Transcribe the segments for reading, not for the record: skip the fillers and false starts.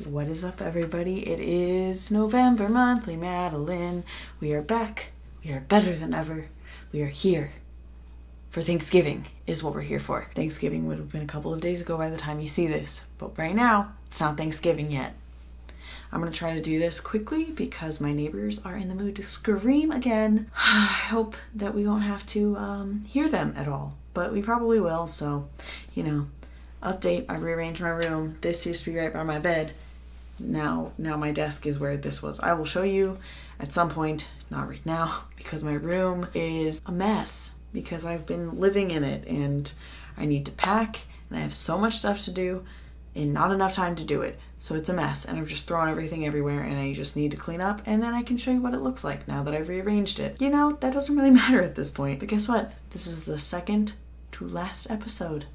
What is up, everybody? It is November Monthly Madeline. We are back. We are better than ever. We are here for Thanksgiving is what we're here for. Thanksgiving would have been a couple of days ago by the time you see this, but right now it's not Thanksgiving yet. I'm gonna try to do this quickly because my neighbors are in the mood to scream again. I hope that we won't have to hear them at all, but we probably will. So, you know, update, I've rearranged my room. This used to be right by my bed. Now my desk is where this was. I will show you at some point, not right now, because my room is a mess because I've been living in it and I need to pack and I have so much stuff to do and not enough time to do it. So it's a mess and I've just thrown everything everywhere and I just need to clean up, and then I can show you what it looks like now that I've rearranged it. You know, that doesn't really matter at this point, but guess what? This is the second to last episode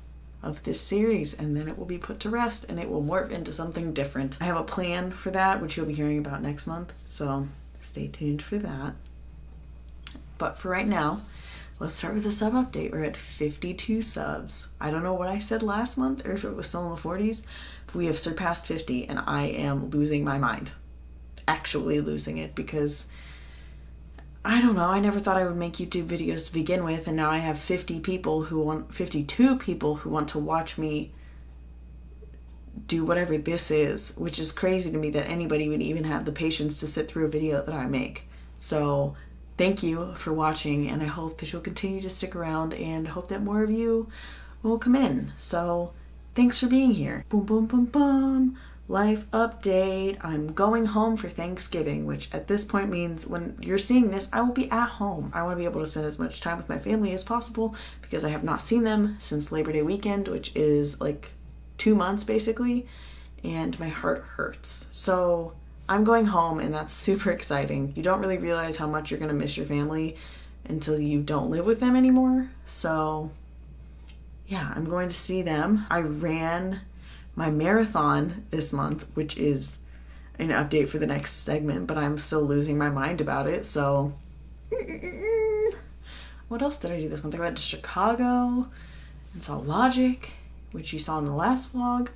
of this series, and then it will be put to rest and it will morph into something different. I have a plan for that, which you'll be hearing about next month, so stay tuned for that. But for right now, let's start with a sub update. We're at 52 subs. I don't know what I said last month or if it was still in the 40s, but we have surpassed 50 and I am losing my mind. Actually losing it, because I don't know, I never thought I would make YouTube videos to begin with, and now I have 52 people who want to watch me do whatever this is, which is crazy to me that anybody would even have the patience to sit through a video that I make. So thank you for watching, and I hope that you'll continue to stick around and hope that more of you will come in. So thanks for being here. Boom, boom, boom, boom. Life update. I'm going home for Thanksgiving, which at this point means when you're seeing this, I will be at home. I want to be able to spend as much time with my family as possible because I have not seen them since Labor Day weekend, which is like 2 months basically, and my heart hurts. So I'm going home and that's super exciting. You don't really realize how much you're going to miss your family until you don't live with them anymore. So yeah, I'm going to see them. I ran my marathon this month, which is an update for the next segment, but I'm still losing my mind about it. So what else did I do this month? I went to Chicago and saw Logic, which you saw in the last vlog.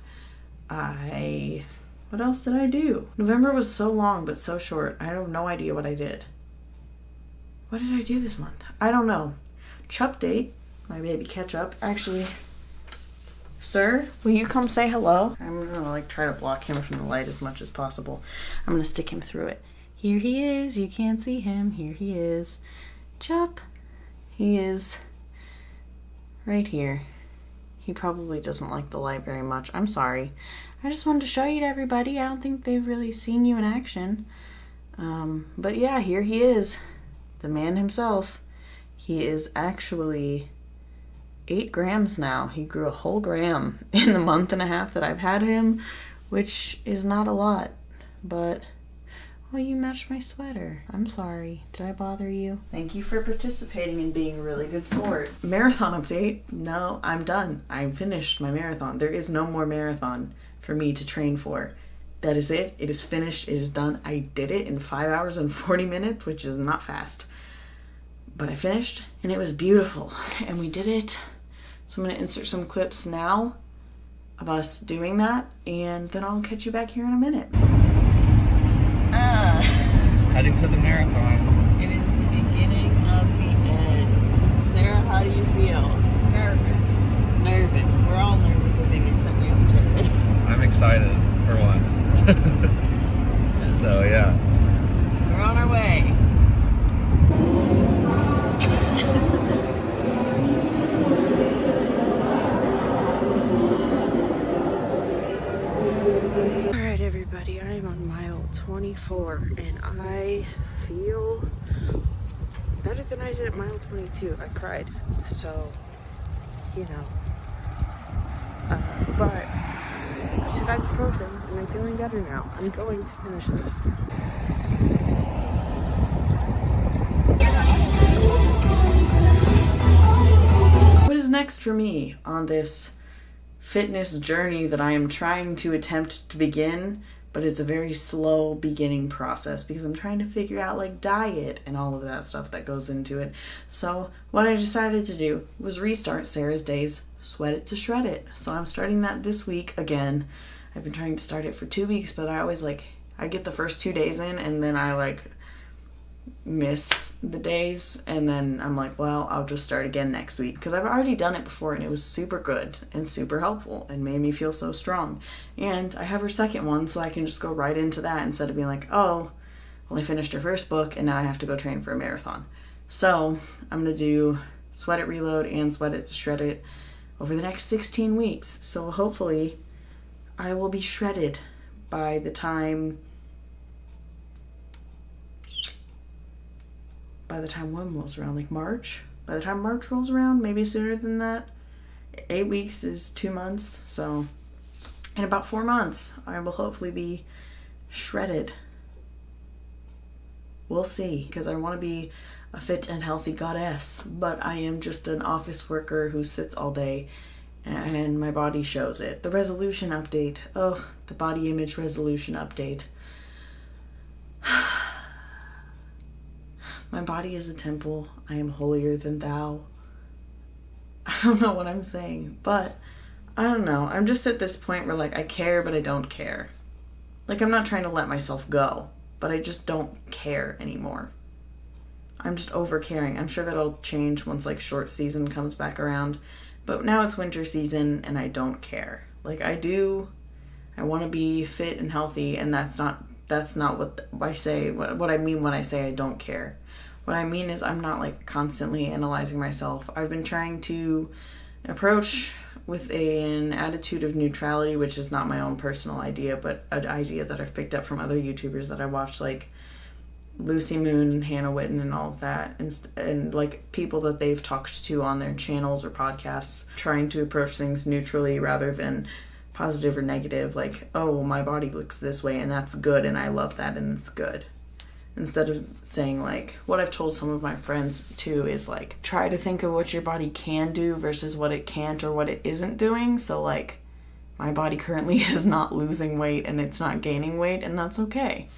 What else did I do? November was so long but so short. I have no idea what I did. What did I do this month? I don't know. Chupdate, my baby Ketchup. Actually, sir, will you come say hello? I'm gonna like try to block him from the light as much as possible. I'm gonna stick him through it. Here he is. You can't see him. Here he is. Chup. He is right here. He probably doesn't like the light very much. I'm sorry. I just wanted to show you to everybody. I don't think they've really seen you in action. But yeah, here he is. The man himself. He is actually 8 grams now. He grew a whole gram in the month and a half that I've had him, which is not a lot, but well, you matched my sweater. I'm sorry. Did I bother you? Thank you for participating and being a really good sport. Marathon update. No, I'm done. I finished my marathon. There is no more marathon for me to train for. That is it. It is finished. It is done. I did it in 5 hours and 40 minutes, which is not fast, but I finished and it was beautiful and we did it. So I'm going to insert some clips now of us doing that, and then I'll catch you back here in a minute. Heading to the marathon. It is the beginning of the end. Sarah, how do you feel? Nervous. Nervous. We're all nervous, I think, except maybe Jared. I'm excited for once. So yeah. We're on our way. Alright everybody, I am on mile 24 and I feel better than I did at mile 22. I cried, so, you know. But I took ibuprofen and I'm feeling better now. I'm going to finish this. What is next for me on this fitness journey that I am trying to attempt to begin, but it's a very slow beginning process because I'm trying to figure out like diet and all of that stuff that goes into it. So what I decided to do was restart Sarah's Days Sweat It to Shred It. So I'm starting that this week again. I've been trying to start it for 2 weeks, but I always I get the first 2 days in and then I miss the days, and then I'm like, well, I'll just start again next week, because I've already done it before and it was super good and super helpful and made me feel so strong. And I have her second one, so I can just go right into that instead of being like, oh, well, I finished her first book and now I have to go train for a marathon. So I'm gonna do Sweat It, Reload, and Sweat It to Shred It over the next 16 weeks. So hopefully I will be shredded by the time one rolls around, March. By the time March rolls around, maybe sooner than that. 8 weeks is 2 months, so in about 4 months, I will hopefully be shredded. We'll see, because I want to be a fit and healthy goddess, but I am just an office worker who sits all day, and my body shows it. The resolution update. Oh, the body image resolution update. My body is a temple. I am holier than thou. I don't know what I'm saying, but I don't know. I'm just at this point where I care, but I don't care. I'm not trying to let myself go, but I just don't care anymore. I'm just over caring. I'm sure that'll change once short season comes back around, but now it's winter season and I don't care. I want to be fit and healthy, and that's not what I say. What I mean when I say I don't care. What I mean is I'm not constantly analyzing myself. I've been trying to approach with an attitude of neutrality, which is not my own personal idea, but an idea that I've picked up from other YouTubers that I watch, Lucy Moon and Hannah Witten and all of that, and people that they've talked to on their channels or podcasts, trying to approach things neutrally rather than positive or negative, oh, my body looks this way and that's good and I love that and it's good. Instead of saying what I've told some of my friends too is try to think of what your body can do versus what it can't or what it isn't doing. So my body currently is not losing weight and it's not gaining weight, and that's okay.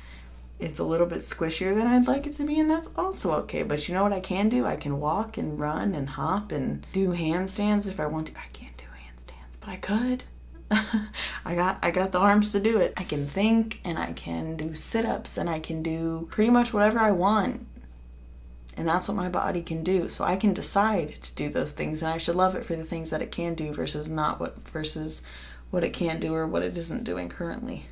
It's a little bit squishier than I'd like it to be, and that's also okay. But you know what I can do? I can walk and run and hop and do handstands if I want to. I can't do handstands, but I could. I got the arms to do it. I can think, and I can do sit-ups, and I can do pretty much whatever I want. And that's what my body can do. So I can decide to do those things, and I should love it for the things that it can do versus what it can't do or what it isn't doing currently.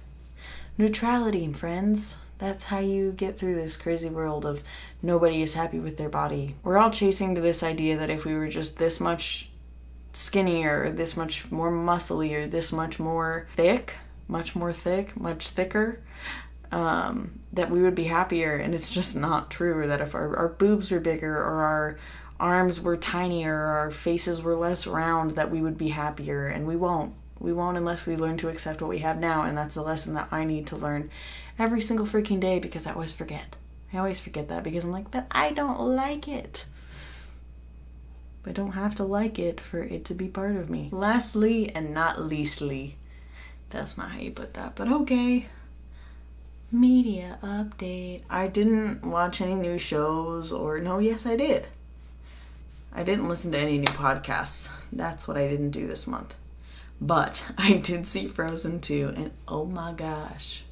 Neutrality, friends. That's how you get through this crazy world of nobody is happy with their body. We're all chasing to this idea that if we were just this much skinnier, or this much more muscly, or this much more thick, much thicker, that we would be happier. And it's just not true. Or that if our boobs were bigger, or our arms were tinier, or our faces were less round, that we would be happier. And we won't unless we learn to accept what we have now. And that's a lesson that I need to learn every single freaking day, because I always forget that, because I'm but I don't like it. I don't have to like it for it to be part of me. Lastly, and not leastly, that's not how you put that, but okay. Media update. I didn't watch any new shows, yes I did. I didn't listen to any new podcasts. That's what I didn't do this month. But I did see Frozen 2, and oh my gosh.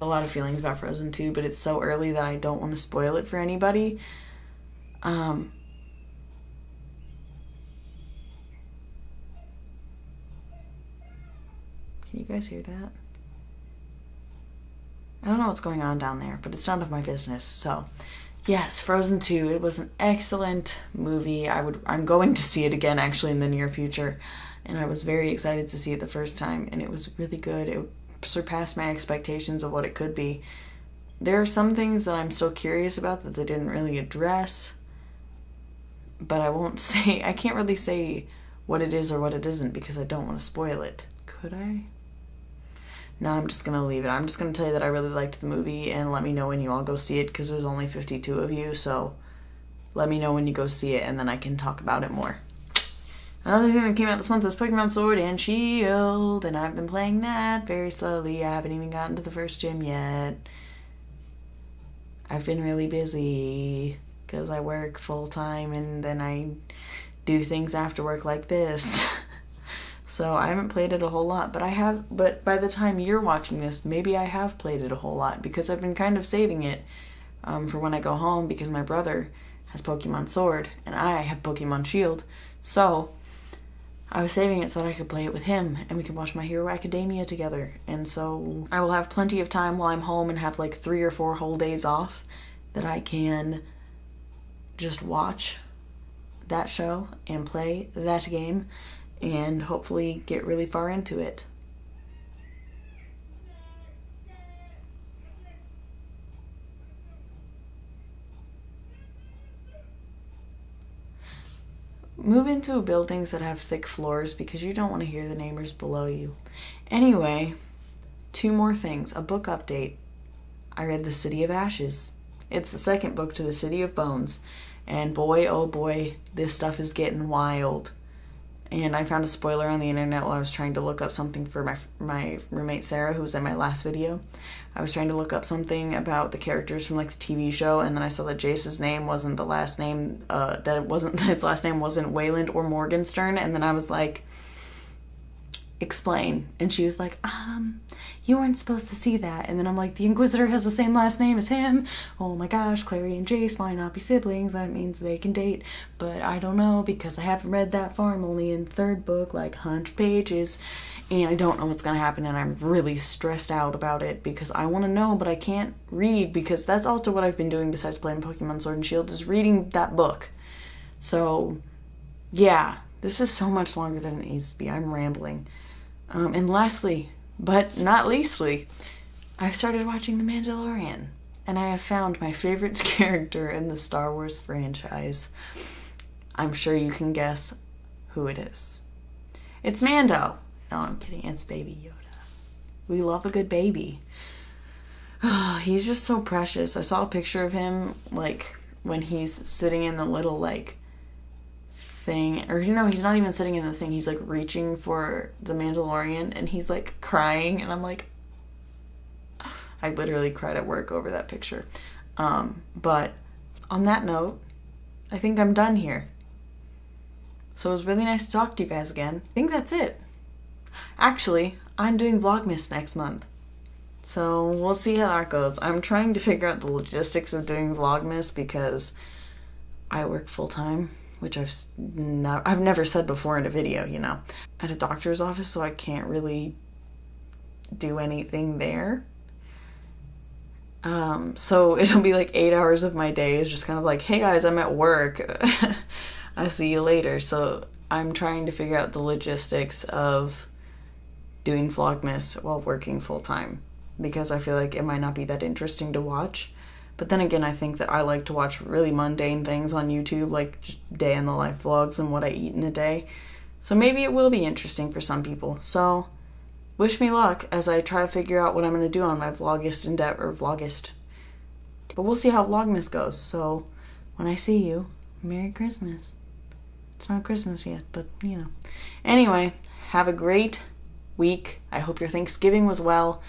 A lot of feelings about Frozen 2, but it's so early that I don't want to spoil it for anybody. Can you guys hear that? I don't know what's going on down there, but it's none of my business. So, yes, Frozen 2. It was an excellent movie. I'm going to see it again, actually, in the near future. And I was very excited to see it the first time, and it was really good. It surpassed my expectations of what it could be. There are some things that I'm still curious about that they didn't really address, but I can't really say what it is or what it isn't because I don't want to spoil it. Could I? No, I'm just going to leave it. I'm just going to tell you that I really liked the movie, and let me know when you all go see it, because there's only 52 of you, so let me know when you go see it, and then I can talk about it more. Another thing that came out this month was Pokemon Sword and Shield, and I've been playing that very slowly. I haven't even gotten to the first gym yet. I've been really busy because I work full-time, and then I do things after work like this. So I haven't played it a whole lot, but by the time you're watching this, maybe I have played it a whole lot because I've been kind of saving it for when I go home because my brother has Pokemon Sword and I have Pokemon Shield. So I was saving it so that I could play it with him and we could watch My Hero Academia together. And so I will have plenty of time while I'm home and have like 3 or 4 whole days off that I can just watch that show and play that game and hopefully get really far into it. Move into buildings that have thick floors because you don't want to hear the neighbors below you. Anyway, 2 more things. A book update. I read The City of Ashes. It's the second book to The City of Bones. And boy, oh boy, this stuff is getting wild. And I found a spoiler on the internet while I was trying to look up something for my roommate Sarah, who was in my last video. I was trying to look up something about the characters from like the TV show, and then I saw that Jace's name wasn't the last name, his last name wasn't Wayland or Morgenstern, and then I was like, explain. And she was like, you weren't supposed to see that. And then I'm like, the Inquisitor has the same last name as him. Oh my gosh, Clary and Jace might not be siblings. That means they can date. But I don't know because I haven't read that far. I'm only in the 3rd book, like 100 pages. And I don't know what's going to happen. And I'm really stressed out about it because I want to know, but I can't read because that's also what I've been doing besides playing Pokemon Sword and Shield is reading that book. So, yeah, this is so much longer than it needs to be. I'm rambling. And lastly, but not leastly, I've started watching The Mandalorian, and I have found my favorite character in the Star Wars franchise. I'm sure you can guess who it is. It's Mando. No, I'm kidding. It's Baby Yoda. We love a good baby. Oh, he's just so precious. I saw a picture of him, like, when he's sitting in the little, like, thing, or he's not even sitting in the thing, he's like reaching for the Mandalorian and he's like crying, and I'm like, I literally cried at work over that picture. But on that note, I think I'm done here. So it was really nice to talk to you guys again. I think that's it. Actually, I'm doing Vlogmas next month, so we'll see how that goes. I'm trying to figure out the logistics of doing Vlogmas because I work full-time, which I've never said before in a video, at a doctor's office, so I can't really do anything there. So it'll be like 8 hours of my day is just kind of like, hey guys, I'm at work. I'll see you later. So I'm trying to figure out the logistics of doing Vlogmas while working full-time because I feel like it might not be that interesting to watch. But then again, I think that I like to watch really mundane things on YouTube, like just day in the life vlogs and what I eat in a day. So maybe it will be interesting for some people. So wish me luck as I try to figure out what I'm going to do on my Vlogist endeavor, Vlogist. But we'll see how Vlogmas goes. So when I see you, Merry Christmas. It's not Christmas yet, but Anyway, have a great week. I hope your Thanksgiving was well.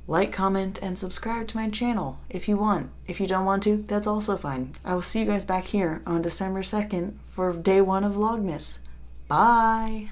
Like, comment, and subscribe to my channel if you want. If you don't want to, that's also fine. I will see you guys back here on December 2nd for day 1 of Vlogmas. Bye!